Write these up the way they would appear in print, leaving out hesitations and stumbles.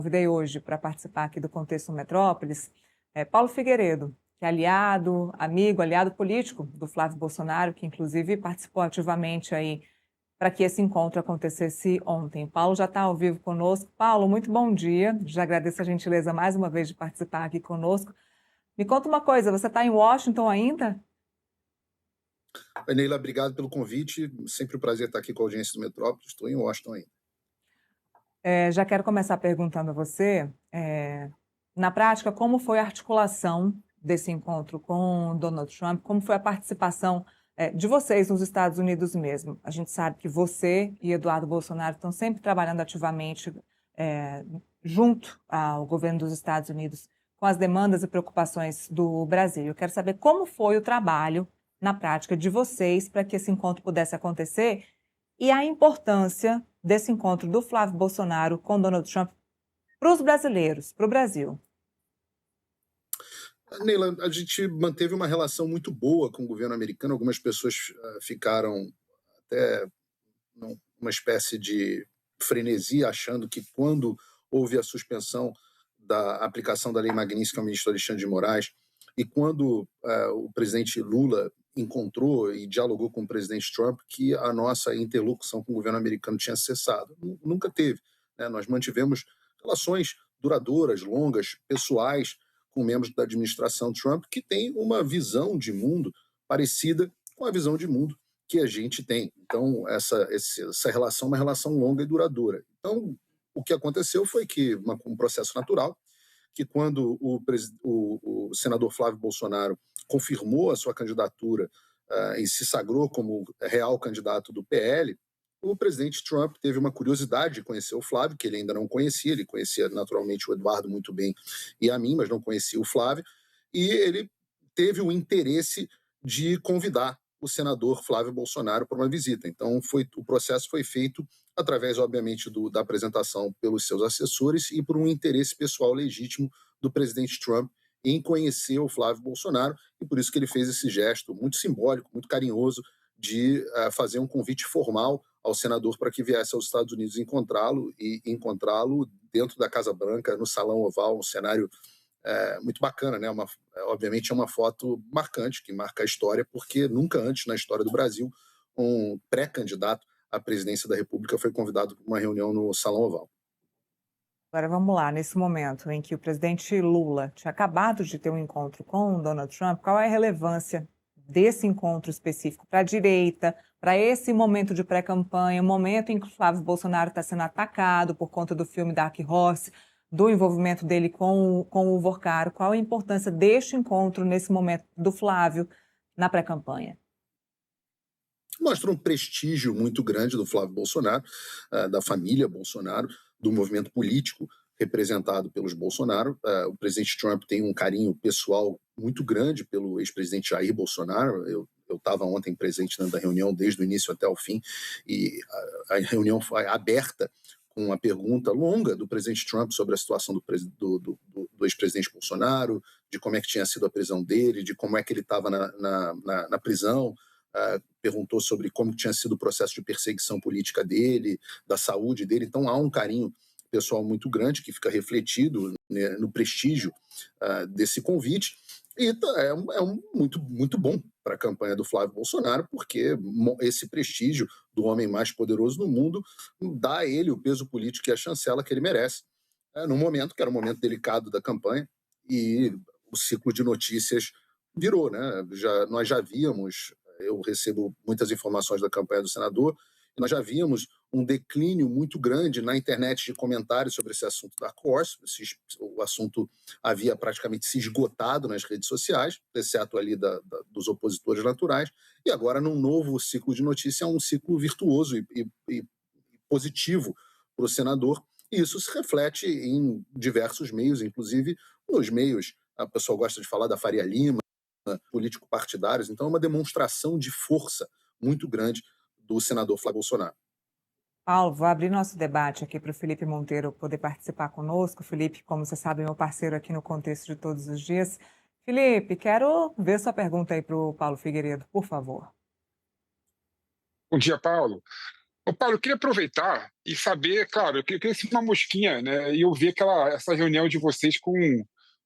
Convidei hoje para participar aqui do Contexto Metrópolis, Paulo Figueiredo, que é aliado político do Flávio Bolsonaro, que inclusive participou ativamente aí para que esse encontro acontecesse ontem. Paulo já está ao vivo conosco. Paulo, muito bom dia. Já agradeço a gentileza mais uma vez de participar aqui conosco. Me conta uma coisa, você está em Washington ainda? Oi, Neila, obrigado pelo convite. Sempre um prazer estar aqui com a audiência do Metrópolis. Estou em Washington ainda. Já quero começar perguntando a você, na prática, como foi a articulação desse encontro com Donald Trump? Como foi a participação, de vocês nos Estados Unidos mesmo? A gente sabe que você e Eduardo Bolsonaro estão sempre trabalhando ativamente, eh, junto ao governo dos Estados Unidos com as demandas e preocupações do Brasil. Eu quero saber como foi o trabalho, na prática, de vocês para que esse encontro pudesse acontecer e a importância desse encontro do Flávio Bolsonaro com Donald Trump para os brasileiros, para o Brasil. Neila, a gente manteve uma relação muito boa com o governo americano. Algumas pessoas ficaram até numa espécie de frenesi, achando que quando houve a suspensão da aplicação da Lei Magnitsky ao ministro Alexandre de Moraes e quando o presidente Lula encontrou e dialogou com o presidente Trump, que a nossa interlocução com o governo americano tinha cessado. Nunca teve, né? Nós mantivemos relações duradouras, longas, pessoais, com membros da administração Trump que tem uma visão de mundo parecida com a visão de mundo que a gente tem. Então, essa relação é uma relação longa e duradoura. Então, o que aconteceu foi que um processo natural, que quando o senador Flávio Bolsonaro confirmou a sua candidatura e se sagrou como real candidato do PL, o presidente Trump teve uma curiosidade de conhecer o Flávio, que ele ainda não conhecia. Ele conhecia naturalmente o Eduardo muito bem e a mim, mas não conhecia o Flávio, e ele teve o interesse de convidar o senador Flávio Bolsonaro para uma visita. Então, o processo foi feito através, obviamente, da apresentação pelos seus assessores e por um interesse pessoal legítimo do presidente Trump em conhecer o Flávio Bolsonaro, e por isso que ele fez esse gesto muito simbólico, muito carinhoso, de fazer um convite formal ao senador para que viesse aos Estados Unidos encontrá-lo, e encontrá-lo dentro da Casa Branca, no Salão Oval, um cenário muito bacana, né? Obviamente é uma foto marcante, que marca a história, porque nunca antes na história do Brasil um pré-candidato à presidência da República foi convidado para uma reunião no Salão Oval. Agora vamos lá, nesse momento em que o presidente Lula tinha acabado de ter um encontro com Donald Trump, qual é a relevância desse encontro específico para a direita, para esse momento de pré-campanha, o momento em que o Flávio Bolsonaro está sendo atacado por conta do filme Dark Horse, do envolvimento dele com o Vorcaro? Qual a importância deste encontro nesse momento do Flávio na pré-campanha? Mostra um prestígio muito grande do Flávio Bolsonaro, da família Bolsonaro, do movimento político representado pelos Bolsonaro. O presidente Trump tem um carinho pessoal muito grande pelo ex-presidente Jair Bolsonaro. Eu estava ontem presente da reunião desde o início até o fim, e a reunião foi aberta com uma pergunta longa do presidente Trump sobre a situação do ex-presidente Bolsonaro, de como é que tinha sido a prisão dele, de como é que ele estava na prisão. Perguntou sobre como tinha sido o processo de perseguição política dele, da saúde dele. Então há um carinho pessoal muito grande que fica refletido, né, no prestígio desse convite, e muito, muito bom para a campanha do Flávio Bolsonaro, porque esse prestígio do homem mais poderoso no mundo dá a ele o peso político e a chancela que ele merece, num momento que era um momento delicado da campanha, e o ciclo de notícias virou, né? Nós já víamos, eu recebo muitas informações da campanha do senador, e nós já víamos um declínio muito grande na internet de comentários sobre esse assunto da Horse. O assunto havia praticamente se esgotado nas redes sociais, exceto ali dos opositores naturais, e agora, num novo ciclo de notícia, é um ciclo virtuoso e positivo para o senador, e isso se reflete em diversos meios, inclusive nos meios, a pessoa gosta de falar da Faria Lima, político-partidários. Então é uma demonstração de força muito grande do senador Flávio Bolsonaro. Paulo, vou abrir nosso debate aqui para o Felipe Monteiro poder participar conosco. Felipe, como você sabe, é meu parceiro aqui no Contexto de Todos os Dias. Felipe, quero ver sua pergunta aí para o Paulo Figueiredo, por favor. Bom dia, Paulo. Ô, Paulo, eu queria aproveitar e saber, claro, eu queria ser uma mosquinha, né? E eu ver essa reunião de vocês com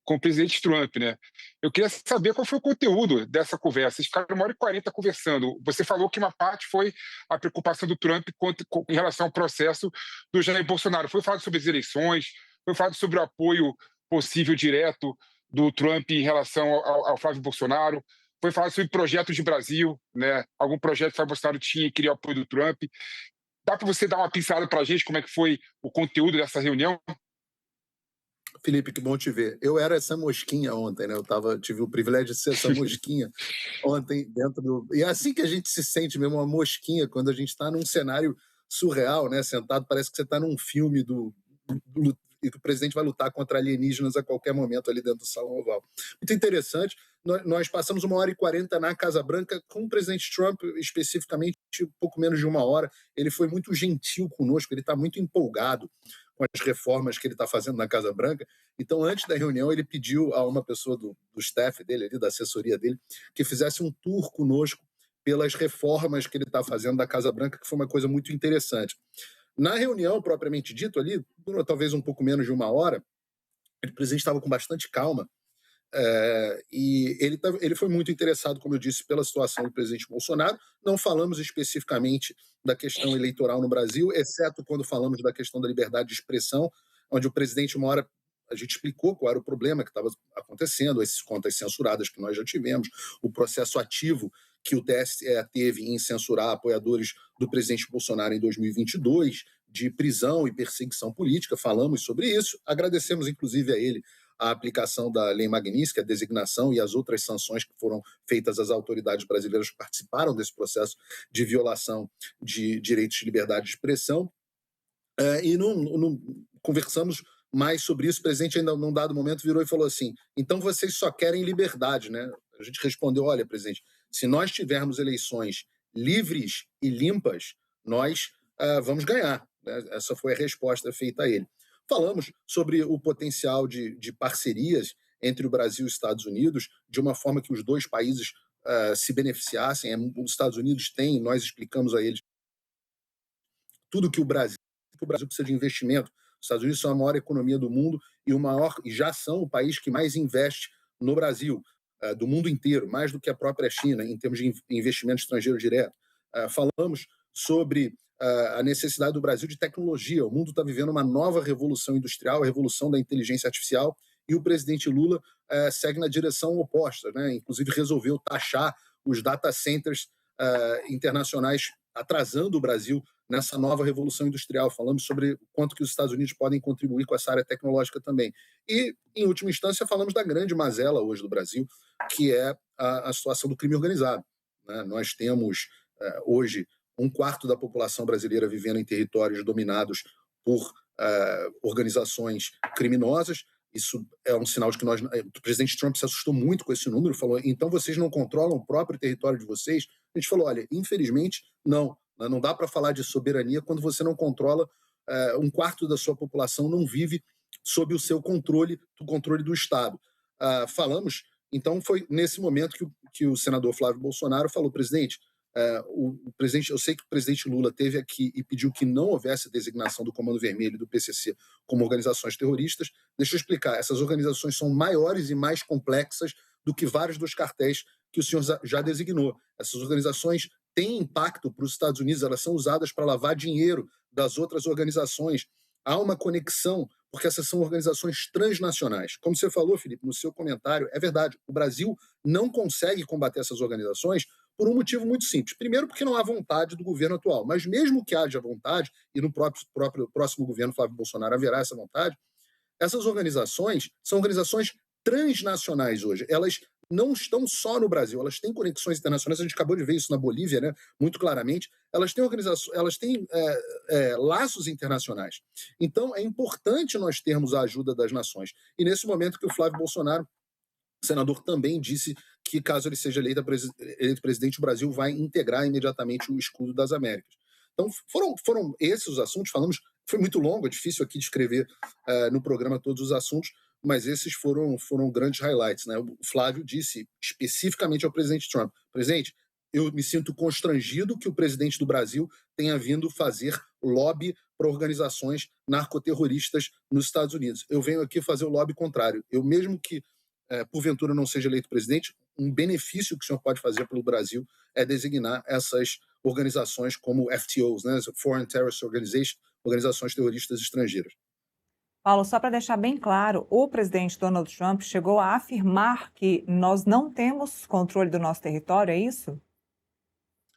o presidente Trump, né? Eu queria saber qual foi o conteúdo dessa conversa. Vocês ficaram 1h40 conversando. Você falou que uma parte foi a preocupação do Trump em relação ao processo do Jair Bolsonaro. Foi falado sobre as eleições, foi falado sobre o apoio possível direto do Trump em relação ao Flávio Bolsonaro, foi falado sobre projetos de Brasil, né? Algum projeto que o Flávio Bolsonaro tinha e queria o apoio do Trump. Dá para você dar uma pincelada para a gente como é que foi o conteúdo dessa reunião? Felipe, que bom te ver. Eu era essa mosquinha ontem, né? Tive o privilégio de ser essa mosquinha ontem dentro do... E é assim que a gente se sente mesmo, uma mosquinha, quando a gente está num cenário surreal, né? Sentado, parece que você está num filme e que o presidente vai lutar contra alienígenas a qualquer momento ali dentro do Salão Oval. Muito interessante. Nós passamos 1h40 na Casa Branca com o presidente Trump, especificamente um pouco menos de 1 hora. Ele foi muito gentil conosco, ele está muito empolgado com as reformas que ele está fazendo na Casa Branca. Então, antes da reunião, ele pediu a uma pessoa do staff dele, ali, da assessoria dele, que fizesse um tour conosco pelas reformas que ele está fazendo da Casa Branca, que foi uma coisa muito interessante. Na reunião, propriamente dito, ali, durou talvez um pouco menos de 1 hora, o presidente estava com bastante calma, e ele foi muito interessado, como eu disse, pela situação do presidente Bolsonaro. Não falamos especificamente da questão eleitoral no Brasil, exceto quando falamos da questão da liberdade de expressão, onde o presidente, uma hora, a gente explicou qual era o problema que estava acontecendo, essas contas censuradas que nós já tivemos, o processo ativo que o TSE teve em censurar apoiadores do presidente Bolsonaro em 2022, de prisão e perseguição política. Falamos sobre isso, agradecemos inclusive a ele a aplicação da Lei Magnitsky, a designação e as outras sanções que foram feitas às autoridades brasileiras que participaram desse processo de violação de direitos de liberdade de expressão. E não conversamos mais sobre isso. O presidente, ainda num dado momento, virou e falou assim: então vocês só querem liberdade, né? A gente respondeu: olha, presidente, se nós tivermos eleições livres e limpas, nós vamos ganhar. Né? Essa foi a resposta feita a ele. Falamos sobre o potencial de parcerias entre o Brasil e os Estados Unidos, de uma forma que os dois países se beneficiassem. Os Estados Unidos têm, nós explicamos a eles tudo que o Brasil precisa de investimento. Os Estados Unidos são a maior economia do mundo e já são o país que mais investe no Brasil, do mundo inteiro, mais do que a própria China, em termos de investimento estrangeiro direto. Falamos sobre a necessidade do Brasil de tecnologia. O mundo está vivendo uma nova revolução industrial, a revolução da inteligência artificial, e o presidente Lula segue na direção oposta, né? Inclusive resolveu taxar os data centers internacionais, atrasando o Brasil nessa nova revolução industrial. Falamos sobre quanto que os Estados Unidos podem contribuir com essa área tecnológica também. E, em última instância, falamos da grande mazela hoje do Brasil, que é a situação do crime organizado. Né? Nós temos, hoje, 1/4 da população brasileira vivendo em territórios dominados por organizações criminosas. Isso é um sinal de que o presidente Trump se assustou muito com esse número, falou: então vocês não controlam o próprio território de vocês? A gente falou: olha, infelizmente, não. Não dá para falar de soberania quando você não controla, 1/4 da sua população não vive sob o seu controle, do controle do Estado. Falamos, então foi nesse momento que o senador Flávio Bolsonaro falou: presidente, eu sei que o presidente Lula esteve aqui e pediu que não houvesse designação do Comando Vermelho e do PCC como organizações terroristas. Deixa eu explicar, essas organizações são maiores e mais complexas do que vários dos cartéis que o senhor já designou. Essas organizações têm impacto para os Estados Unidos, elas são usadas para lavar dinheiro das outras organizações. Há uma conexão, porque essas são organizações transnacionais. Como você falou, Felipe, no seu comentário, é verdade, o Brasil não consegue combater essas organizações por um motivo muito simples. Primeiro, porque não há vontade do governo atual, mas mesmo que haja vontade, e no próximo governo Flávio Bolsonaro haverá essa vontade, essas organizações são organizações transnacionais hoje. Elas não estão só no Brasil, elas têm conexões internacionais. A gente acabou de ver isso na Bolívia, né, muito claramente. Elas têm laços internacionais. Então, é importante nós termos a ajuda das nações. E nesse momento que o Flávio Bolsonaro, senador, também disse que, caso ele seja eleito presidente, o Brasil vai integrar imediatamente o escudo das Américas. Então, foram esses os assuntos. Foi muito longo, é difícil aqui descrever no programa todos os assuntos, mas esses foram grandes highlights. Né? O Flávio disse especificamente ao presidente Trump: presidente, eu me sinto constrangido que o presidente do Brasil tenha vindo fazer lobby para organizações narcoterroristas nos Estados Unidos. Eu venho aqui fazer o lobby contrário. Eu, mesmo que, porventura, não seja eleito presidente, um benefício que o senhor pode fazer pelo Brasil é designar essas organizações como FTOs, né? Foreign Terrorist Organization, organizações terroristas estrangeiras. Paulo, só para deixar bem claro, o presidente Donald Trump chegou a afirmar que nós não temos controle do nosso território, é isso?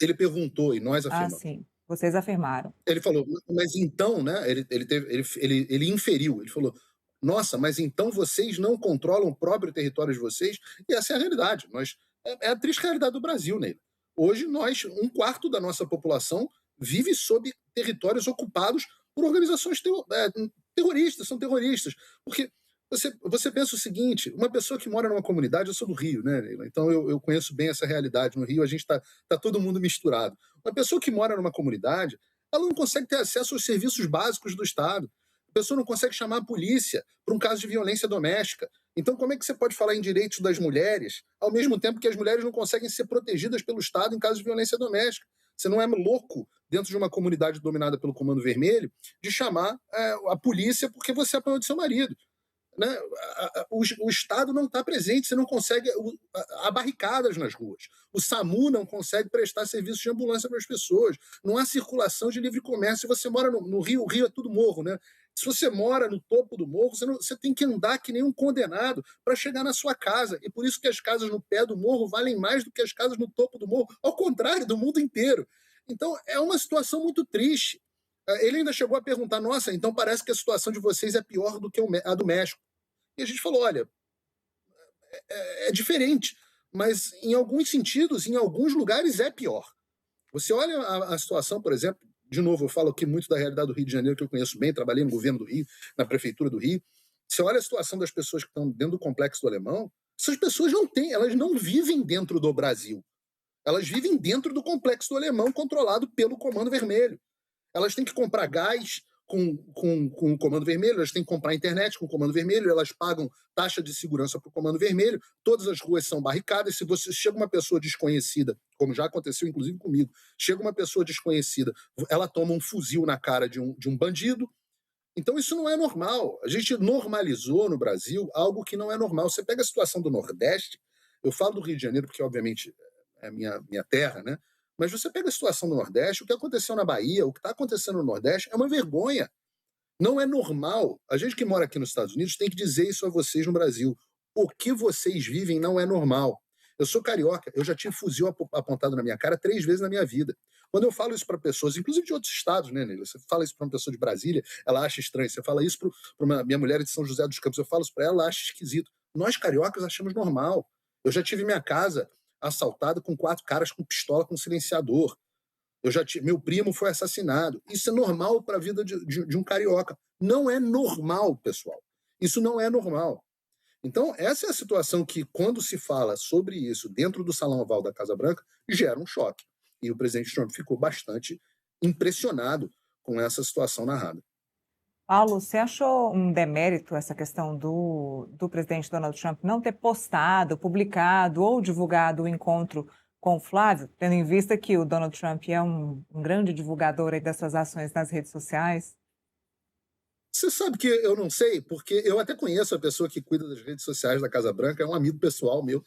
Ele perguntou e nós Ah, afirmamos. sim. Vocês afirmaram. Ele falou, mas então, né? Ele inferiu, ele falou, nossa, mas então vocês não controlam o próprio território de vocês? E essa é a realidade. É a triste realidade do Brasil, Neila. Hoje, um quarto da nossa população vive sob territórios ocupados por organizações terroristas, são terroristas. Porque você pensa o seguinte, uma pessoa que mora numa comunidade, eu sou do Rio, né, Neila? Então eu conheço bem essa realidade. No Rio a gente está todo mundo misturado. Uma pessoa que mora numa comunidade, ela não consegue ter acesso aos serviços básicos do Estado. A pessoa não consegue chamar a polícia para um caso de violência doméstica. Então, como é que você pode falar em direitos das mulheres, ao mesmo tempo que as mulheres não conseguem ser protegidas pelo Estado em caso de violência doméstica? Você não é louco, dentro de uma comunidade dominada pelo Comando Vermelho, de chamar a polícia porque você apanhou de seu marido. Né? O Estado não está presente, você não consegue. Há barricadas nas ruas. O SAMU não consegue prestar serviço de ambulância para as pessoas. Não há circulação de livre comércio. Se você mora no Rio, o Rio é tudo morro, né? Se você mora no topo do morro, você tem que andar que nem um condenado para chegar na sua casa. E por isso que as casas no pé do morro valem mais do que as casas no topo do morro, ao contrário, do mundo inteiro. Então, é uma situação muito triste. Ele ainda chegou a perguntar, nossa, então parece que a situação de vocês é pior do que a do México. E a gente falou, olha, é diferente, mas em alguns sentidos, em alguns lugares é pior. Você olha a situação, por exemplo, de novo, eu falo aqui muito da realidade do Rio de Janeiro, que eu conheço bem, trabalhei no governo do Rio, na prefeitura do Rio. Você olha a situação das pessoas que estão dentro do Complexo do Alemão, essas pessoas elas não vivem dentro do Brasil. Elas vivem dentro do Complexo do Alemão, controlado pelo Comando Vermelho. Elas têm que comprar gás com o Comando Vermelho, elas têm que comprar internet com o Comando Vermelho, elas pagam taxa de segurança para o Comando Vermelho, todas as ruas são barricadas. Se você chega uma pessoa desconhecida, como já aconteceu inclusive comigo, chega uma pessoa desconhecida, ela toma um fuzil na cara de um bandido. Então isso não é normal. A gente normalizou no Brasil algo que não é normal. Você pega a situação do Nordeste, eu falo do Rio de Janeiro porque obviamente é a minha terra, né? Mas você pega a situação do Nordeste, o que aconteceu na Bahia, o que está acontecendo no Nordeste é uma vergonha. Não é normal. A gente que mora aqui nos Estados Unidos tem que dizer isso a vocês no Brasil. O que vocês vivem não é normal. Eu sou carioca, eu já tive fuzil apontado na minha cara 3 vezes na minha vida. Quando eu falo isso para pessoas, inclusive de outros estados, né, Neila? Você fala isso para uma pessoa de Brasília, ela acha estranho. Você fala isso para minha mulher de São José dos Campos, eu falo isso para ela, ela acha esquisito. Nós cariocas achamos normal. Eu já tive minha casa assaltada com 4 caras com pistola, com silenciador. Meu primo foi assassinado. Isso é normal para a vida de um carioca. Não é normal, pessoal. Isso não é normal. Então, essa é a situação que, quando se fala sobre isso dentro do Salão Oval da Casa Branca, gera um choque. E o presidente Trump ficou bastante impressionado com essa situação narrada. Paulo, você achou um demérito essa questão do presidente Donald Trump não ter postado, publicado ou divulgado o encontro com o Flávio, tendo em vista que o Donald Trump é um grande divulgador aí dessas ações nas redes sociais? Você sabe que eu não sei, porque eu até conheço a pessoa que cuida das redes sociais da Casa Branca, é um amigo pessoal meu,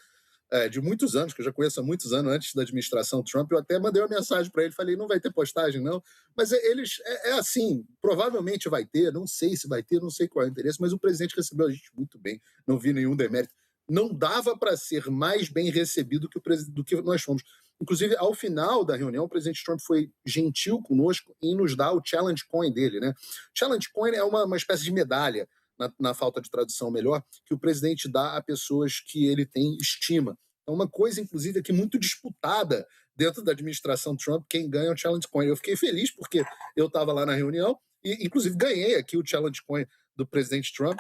de muitos anos, que eu já conheço há muitos anos, antes da administração Trump. Eu até mandei uma mensagem para ele, falei, não vai ter postagem não, mas é assim, provavelmente vai ter, não sei se vai ter, não sei qual é o interesse, mas o presidente recebeu a gente muito bem, não vi nenhum demérito. Não dava para ser mais bem recebido do que nós fomos. Inclusive, ao final da reunião, o presidente Trump foi gentil conosco em nos dar o Challenge Coin dele, né? Challenge Coin é uma espécie de medalha, na falta de tradução melhor, que o presidente dá a pessoas que ele tem estima. É uma coisa, inclusive, aqui muito disputada dentro da administração Trump, quem ganha é o Challenge Coin. Eu fiquei feliz porque eu estava lá na reunião e, inclusive, ganhei aqui o Challenge Coin do presidente Trump,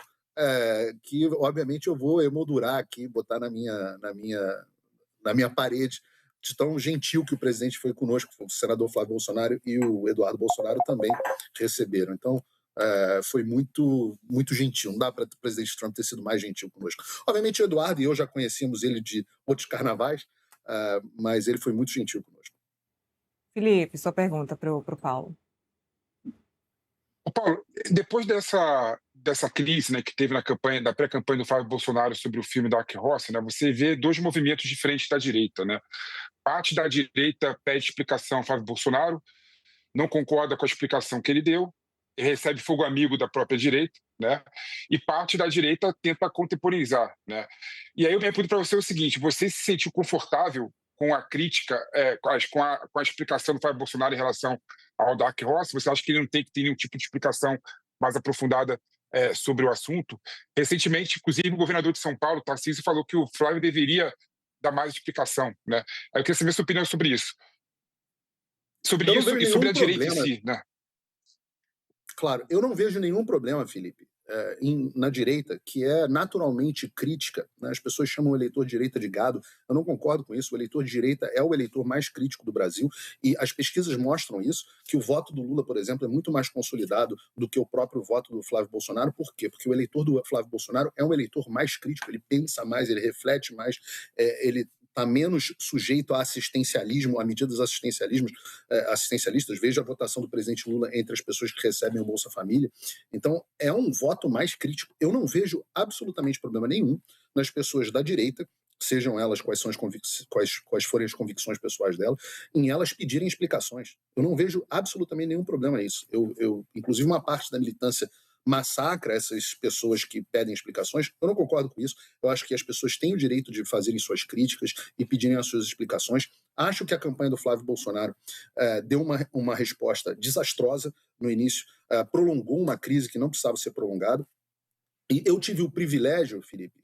que, obviamente, eu vou emoldurar aqui, botar na minha parede, de tão gentil que o presidente foi conosco, o senador Flávio Bolsonaro e o Eduardo Bolsonaro também receberam. Então, foi muito, muito gentil. Não dá para o presidente Trump ter sido mais gentil conosco. Obviamente, o Eduardo e eu já conhecíamos ele de outros carnavais, mas ele foi muito gentil conosco. Felipe, sua pergunta para o Paulo. Ô, Paulo, depois dessa crise, né, que teve na campanha, da pré-campanha do Flávio Bolsonaro sobre o filme Dark Horse, né, você vê dois movimentos diferentes da direita, né? Parte da direita pede explicação ao Flávio Bolsonaro, não concorda com a explicação que ele deu, recebe fogo amigo da própria direita, né? E parte da direita tenta contemporaneizar, né? E aí eu me pergunto para você o seguinte: você se sentiu confortável com a crítica, com a explicação do Flávio Bolsonaro em relação ao Dark Horse? Você acha que ele não tem que ter nenhum tipo de explicação mais aprofundada sobre o assunto? Recentemente, inclusive, o governador de São Paulo, Tarcísio, falou que o Flávio deveria dar mais explicação, né? Aí eu queria saber a sua opinião sobre isso. Sobre Eu não isso vejo e sobre nenhum a direita em problema. si, né? Claro, eu não vejo nenhum problema, Felipe, na direita, que é naturalmente crítica, né? As pessoas chamam o eleitor de direita de gado. Eu não concordo com isso. O eleitor de direita é o eleitor mais crítico do Brasil, e as pesquisas mostram isso, que o voto do Lula, por exemplo, é muito mais consolidado do que o próprio voto do Flávio Bolsonaro. Por quê? Porque o eleitor do Flávio Bolsonaro é um eleitor mais crítico, ele pensa mais, ele reflete mais, ele está menos sujeito a assistencialismo, a medidas assistencialistas. Veja a votação do presidente Lula entre as pessoas que recebem o Bolsa Família. Então, é um voto mais crítico. Eu não vejo absolutamente problema nenhum nas pessoas da direita, sejam elas quais forem as convicções pessoais dela, em elas pedirem explicações. Eu não vejo absolutamente nenhum problema nisso. Inclusive, uma parte da militância massacra essas pessoas que pedem explicações. Eu não concordo com isso. Eu acho que as pessoas têm o direito de fazerem suas críticas e pedirem as suas explicações. Acho que a campanha do Flávio Bolsonaro deu uma resposta desastrosa no início, prolongou uma crise que não precisava ser prolongada. E eu tive o privilégio, Felipe,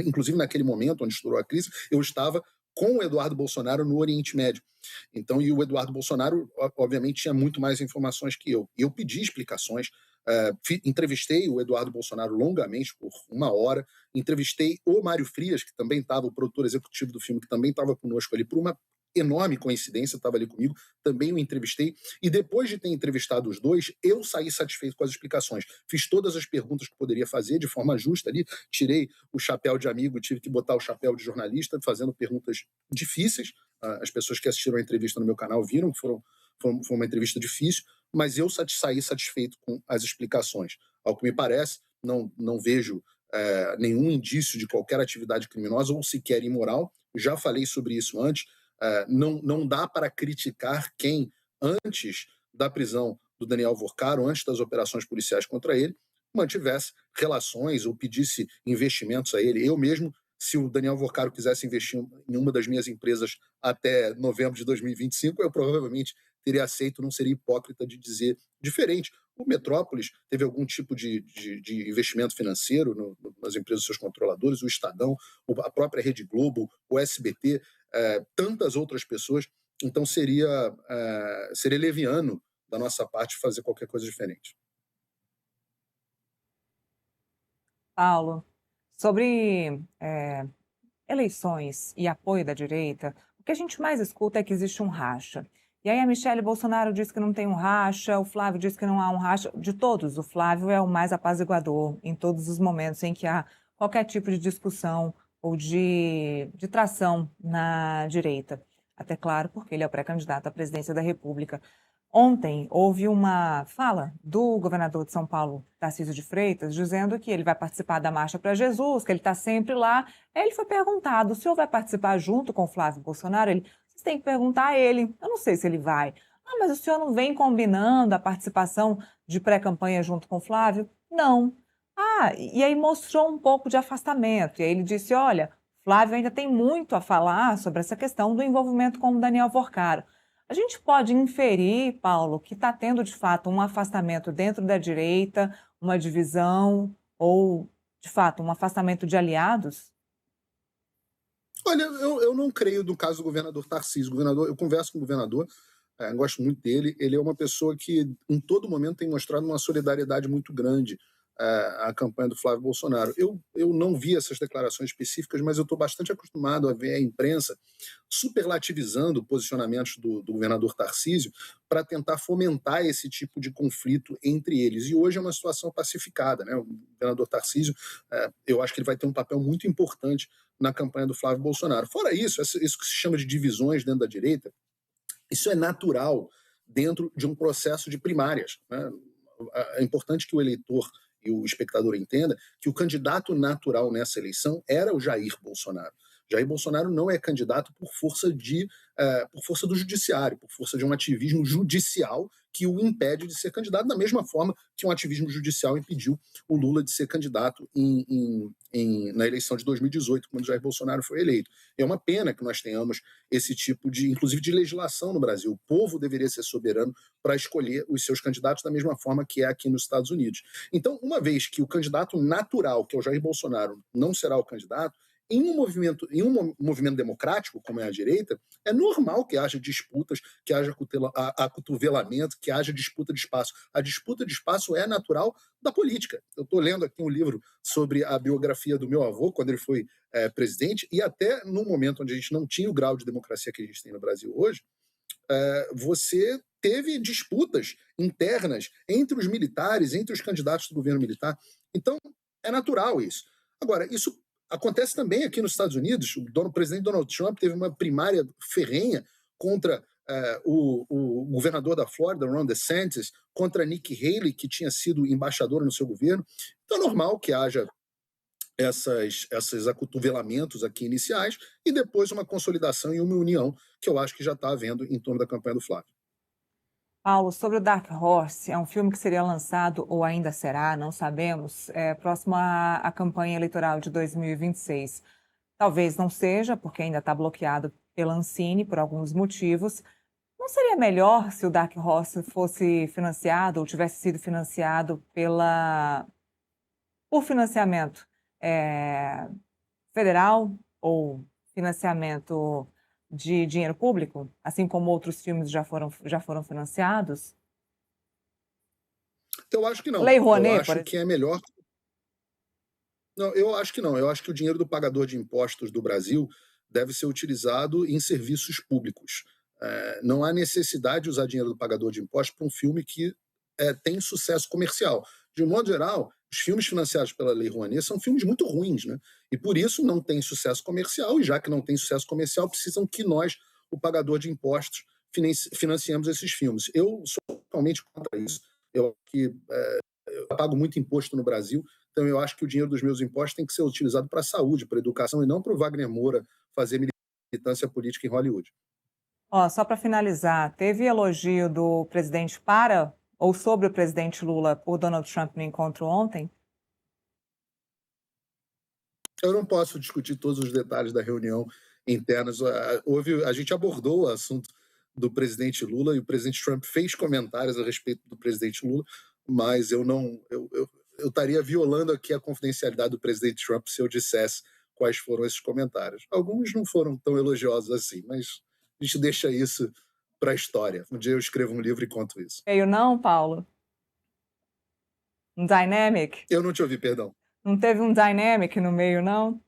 inclusive naquele momento onde estourou a crise, eu estava com o Eduardo Bolsonaro no Oriente Médio. Então, e o Eduardo Bolsonaro, obviamente, tinha muito mais informações que eu. E eu pedi explicações. Entrevistei o Eduardo Bolsonaro longamente, por 1 hora. Entrevistei o Mário Frias, que também estava, o produtor executivo do filme, que também estava conosco ali, por uma enorme coincidência, estava ali comigo, também o entrevistei, e depois de ter entrevistado os dois, eu saí satisfeito com as explicações. Fiz todas as perguntas que poderia fazer de forma justa ali, tirei o chapéu de amigo, tive que botar o chapéu de jornalista, fazendo perguntas difíceis. As pessoas que assistiram a entrevista no meu canal viram que foi uma entrevista difícil, mas eu saí satisfeito com as explicações. Ao que me parece, não vejo nenhum indício de qualquer atividade criminosa ou sequer imoral. Já falei sobre isso antes. Não dá para criticar quem, antes da prisão do Daniel Vorcaro, antes das operações policiais contra ele, mantivesse relações ou pedisse investimentos a ele. Eu mesmo, se o Daniel Vorcaro quisesse investir em uma das minhas empresas até novembro de 2025, eu provavelmente teria aceito, não seria hipócrita de dizer diferente. O Metrópolis teve algum tipo de investimento financeiro nas empresas dos seus controladores, o Estadão, a própria Rede Globo, o SBT, tantas outras pessoas. Então seria leviano da nossa parte fazer qualquer coisa diferente. Paulo, sobre eleições e apoio da direita, o que a gente mais escuta é que existe um racha. E aí a Michelle Bolsonaro diz que não tem um racha, o Flávio diz que não há um racha. De todos, o Flávio é o mais apaziguador em todos os momentos em que há qualquer tipo de discussão ou de tração na direita. Até claro, porque ele é o pré-candidato à presidência da República. Ontem houve uma fala do governador de São Paulo, Tarcísio de Freitas, dizendo que ele vai participar da Marcha para Jesus, que ele está sempre lá. Aí ele foi perguntado: o senhor vai participar junto com o Flávio Bolsonaro? Vocês têm que perguntar a ele. Eu não sei se ele vai. Ah, mas o senhor não vem combinando a participação de pré-campanha junto com o Flávio? Não. Ah, e aí mostrou um pouco de afastamento. E aí ele disse: olha, Flávio ainda tem muito a falar sobre essa questão do envolvimento com o Daniel Vorcaro. A gente pode inferir, Paulo, que está tendo de fato um afastamento dentro da direita, uma divisão ou, de fato, um afastamento de aliados? Olha, eu não creio no caso do governador Tarcísio. Eu converso com o governador, gosto muito dele. Ele é uma pessoa que, em todo momento, tem mostrado uma solidariedade muito grande a campanha do Flávio Bolsonaro. Eu não vi essas declarações específicas, mas eu estou bastante acostumado a ver a imprensa superlativizando posicionamentos do governador Tarcísio para tentar fomentar esse tipo de conflito entre eles. E hoje é uma situação pacificada, né? O governador Tarcísio, eu acho que ele vai ter um papel muito importante na campanha do Flávio Bolsonaro. Fora isso, isso que se chama de divisões dentro da direita, isso é natural dentro de um processo de primárias, né? É importante que o eleitor e o espectador entenda que o candidato natural nessa eleição era o Jair Bolsonaro. Jair Bolsonaro não é candidato por força do judiciário, por força de um ativismo judicial que o impede de ser candidato, da mesma forma que um ativismo judicial impediu o Lula de ser candidato na eleição de 2018, quando Jair Bolsonaro foi eleito. É uma pena que nós tenhamos esse tipo inclusive de legislação no Brasil. O povo deveria ser soberano para escolher os seus candidatos da mesma forma que é aqui nos Estados Unidos. Então, uma vez que o candidato natural, que é o Jair Bolsonaro, não será o candidato, em um movimento democrático, como é a direita, é normal que haja disputas, que haja acotovelamento, que haja disputa de espaço. A disputa de espaço é natural da política. Eu estou lendo aqui um livro sobre a biografia do meu avô, quando ele foi presidente, e até no momento onde a gente não tinha o grau de democracia que a gente tem no Brasil hoje, você teve disputas internas entre os militares, entre os candidatos do governo militar. Então, é natural isso. Agora, isso acontece também aqui nos Estados Unidos. O presidente Donald Trump teve uma primária ferrenha contra o governador da Flórida, Ron DeSantis, contra Nikki Haley, que tinha sido embaixadora no seu governo. Então é normal que haja esses acotovelamentos aqui iniciais e depois uma consolidação e uma união que eu acho que já está havendo em torno da campanha do Flávio. Paulo, sobre o Dark Horse, é um filme que seria lançado ou ainda será, não sabemos, próximo à campanha eleitoral de 2026. Talvez não seja, porque ainda está bloqueado pela Ancine por alguns motivos. Não seria melhor se o Dark Horse fosse financiado ou tivesse sido financiado por financiamento federal ou financiamento de dinheiro público, assim como outros filmes já foram financiados? Eu acho que não. Lei Rouanet, eu acho que é melhor. Não, eu acho que não. Eu acho que o dinheiro do pagador de impostos do Brasil deve ser utilizado em serviços públicos. Não há necessidade de usar dinheiro do pagador de impostos para um filme que tem sucesso comercial. De um modo geral, os filmes financiados pela Lei Rouanet são filmes muito ruins, né? E por isso não tem sucesso comercial, e já que não tem sucesso comercial, precisam que nós, o pagador de impostos, financiemos esses filmes. Eu sou totalmente contra isso. Eu pago muito imposto no Brasil, então eu acho que o dinheiro dos meus impostos tem que ser utilizado para a saúde, para a educação, e não para o Wagner Moura fazer militância política em Hollywood. Só para finalizar, teve elogio do presidente ou sobre o presidente Lula por Donald Trump no encontro ontem? Eu não posso discutir todos os detalhes da reunião interna. A gente abordou o assunto do presidente Lula e o presidente Trump fez comentários a respeito do presidente Lula, mas eu estaria violando aqui a confidencialidade do presidente Trump se eu dissesse quais foram esses comentários. Alguns não foram tão elogiosos assim, mas a gente deixa isso para a história. Um dia eu escrevo um livro e conto isso. Veio não, Paulo? Um dynamic? Eu não te ouvi, perdão. Não teve um dynamic no meio, não?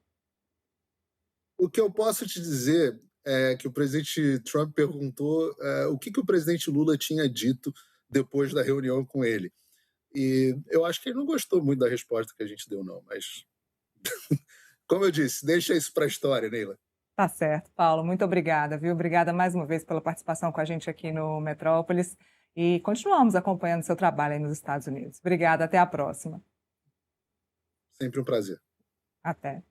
O que eu posso te dizer é que o presidente Trump perguntou o que o presidente Lula tinha dito depois da reunião com ele. E eu acho que ele não gostou muito da resposta que a gente deu, não. Mas, como eu disse, deixa isso para a história, Neila. Tá certo, Paulo. Muito obrigada, viu? Obrigada mais uma vez pela participação com a gente aqui no Metrópolis. E continuamos acompanhando seu trabalho aí nos Estados Unidos. Obrigada, até a próxima. Sempre um prazer. Até.